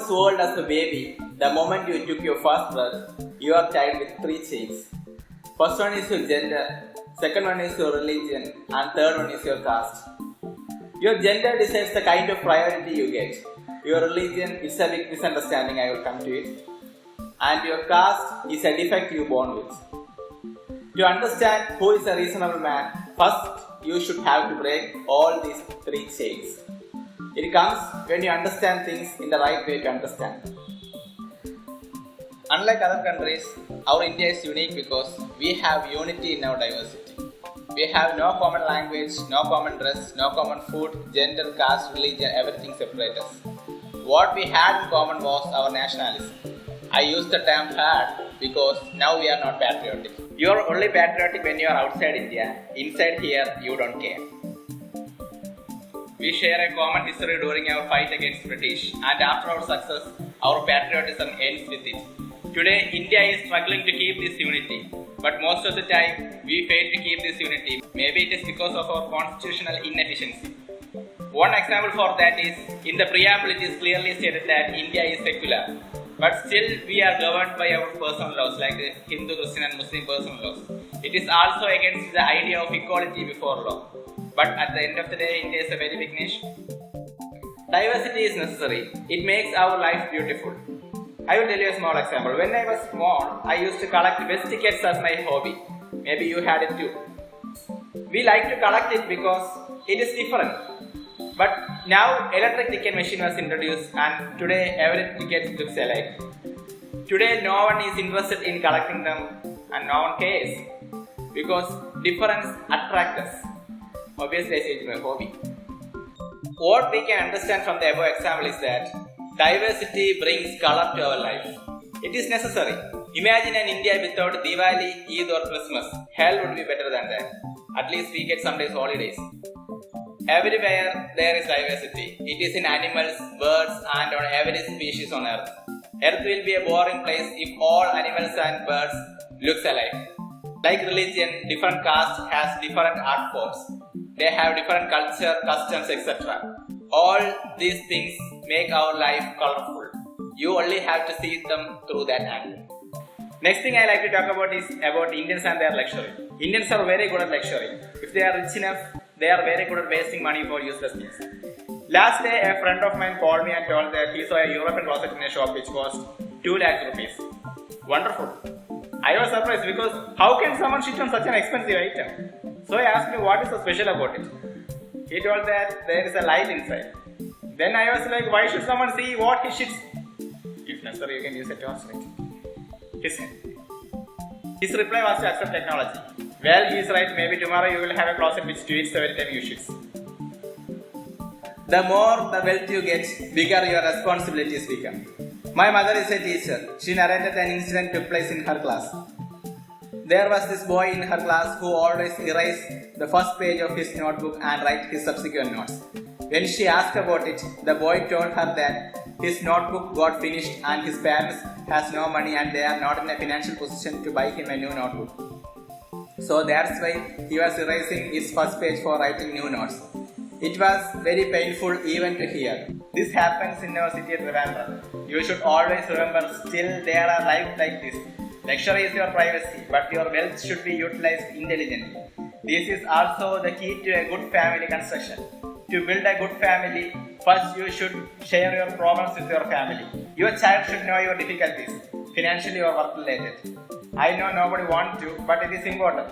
this world as a baby, the moment you took your first breath, you are tied with three chains. First one is your gender, second one is your religion, and third one is your caste. Your gender decides the kind of priority you get. Your religion is a big misunderstanding, I will come to it. And your caste is a defect you born with. To understand who is a reasonable man, first you should have to break all these three chains. It comes when you understand things in the right way to understand. Unlike other countries, our India is unique because we have unity in our diversity. We have no common language, no common dress, no common food, gender, caste, religion, everything separates us. What we had in common was our nationalism. I use the term had because now we are not patriotic. You are only patriotic when you are outside India. Inside here, you don't care. We share a common history during our fight against British, and after our success, our patriotism ends with it. Today, India is struggling to keep this unity, but most of the time, we fail to keep this unity. Maybe it is because of our constitutional inefficiency. One example for that is, in the preamble it is clearly stated that India is secular, but still we are governed by our personal laws like the Hindu, Christian and Muslim personal laws. It is also against the idea of equality before law. But at the end of the day, India is a very big nation. Diversity is necessary. It makes our life beautiful. I will tell you a small example. When I was small, I used to collect bus tickets as my hobby. Maybe you had it too. We like to collect it because it is different. But now electric ticket machine was introduced and today every ticket looks alike. Today no one is interested in collecting them and no one cares because difference attracts us. Obviously I say it's my hobby. What we can understand from the above example is that diversity brings color to our life. It is necessary. Imagine an India without Diwali, Eid or Christmas. Hell would be better than that. At least we get some days holidays. Everywhere there is diversity. It is in animals, birds and on every species on earth. Earth will be a boring place if all animals and birds looks alike. Like religion, different caste has different art forms. They have different culture, customs, etc. All these things make our life colorful. You only have to see them through that angle. Next thing I like to talk about is about Indians and their luxury. Indians are very good at luxury. If they are rich enough, they are very good at wasting money for useless things. Last day, a friend of mine called me and told that he saw a European closet in a shop which cost 2 lakh rupees. Wonderful. I was surprised because how can someone shit on such an expensive item? So I asked him what is so special about it. He told that there is a light inside. Then I was like, why should someone see what he shits? If necessary, you can use a torchlight. His reply was to accept technology. Well, he is right. Maybe tomorrow you will have a closet which tweets every time you shits. The more the wealth you get, bigger your responsibilities become. My mother is a teacher. She narrated an incident took place in her class. There was this boy in her class who always erased the first page of his notebook and write his subsequent notes. When she asked about it, the boy told her that his notebook got finished and his parents has no money and they are not in a financial position to buy him a new notebook. So that's why he was erasing his first page for writing new notes. It was very painful even to hear. This happens in our city at Trivandrum. You should always remember still there are lives like this. Luxury is your privacy, but your wealth should be utilized intelligently. This is also the key to a good family construction. To build a good family, first you should share your problems with your family. Your child should know your difficulties, financially or work related. I know nobody wants to, but it is important.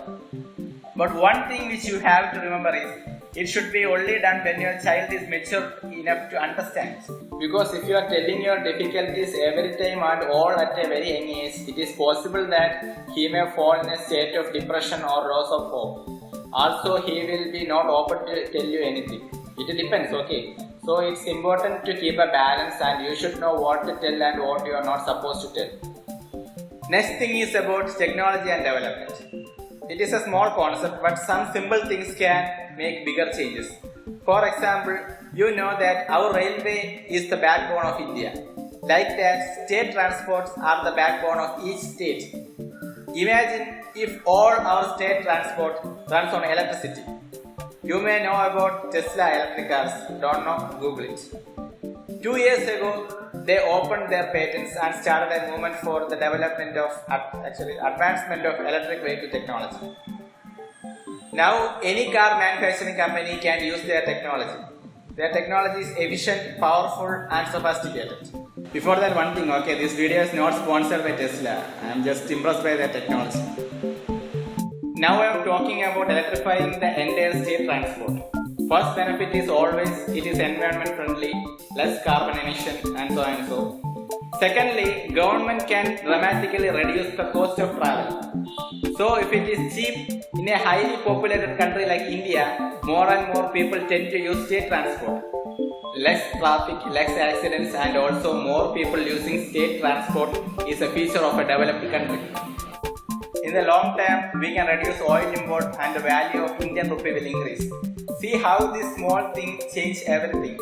But one thing which you have to remember is, it should be only done when your child is mature enough to understand. Because if you are telling your difficulties every time and all at a very young age, it is possible that he may fall in a state of depression or loss of hope. Also, he will be not open to tell you anything. It depends, okay? So it's important to keep a balance and you should know what to tell and what you are not supposed to tell. Next thing is about technology and development. It is a small concept, but some simple things can make bigger changes. For example, you know that our railway is the backbone of India. Like that, state transports are the backbone of each state. Imagine if all our state transport runs on electricity. You may know about Tesla electric cars, don't know, Google it. 2 years ago, they opened their patents and started a movement for the development of advancement of electric vehicle technology. Now any car manufacturing company can use their technology. Their technology is efficient, powerful and sophisticated. Before that, one thing, okay, this video is not sponsored by Tesla. I am just impressed by their technology. Now I am talking about electrifying the entire state transport. First benefit is always it is environment friendly, less carbon emission and so on and so. Secondly, government can dramatically reduce the cost of travel. So if it is cheap in a highly populated country like India, more and more people tend to use state transport. Less traffic, less accidents and also more people using state transport is a feature of a developed country. In the long term, we can reduce oil import and the value of Indian rupee will increase. See how this small thing change everything.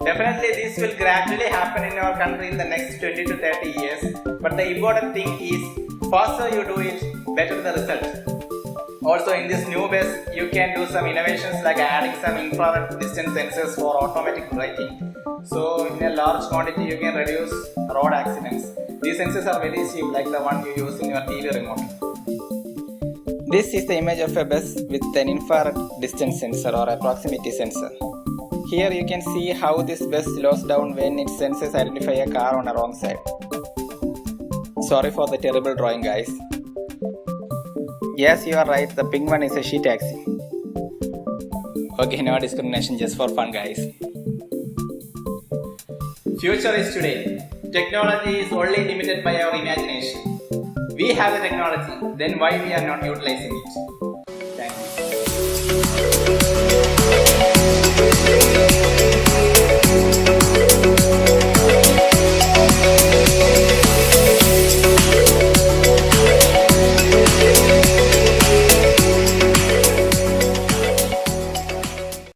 Definitely this will gradually happen in our country in the next 20 to 30 years. But the important thing is, faster you do it, better the result. Also in this new bus, you can do some innovations like adding some infrared distance sensors for automatic braking. So in a large quantity you can reduce road accidents. These sensors are very cheap, like the one you use in your TV remote. This is the image of a bus with an infrared distance sensor or a proximity sensor. Here you can see how this bus slows down when its sensors identify a car on a wrong side. Sorry for the terrible drawing, guys. Yes, you are right, the pink one is a she taxi. Okay, no discrimination, just for fun, guys. Future is today. Technology is only limited by our imagination. We have the technology, then why we are not utilizing it?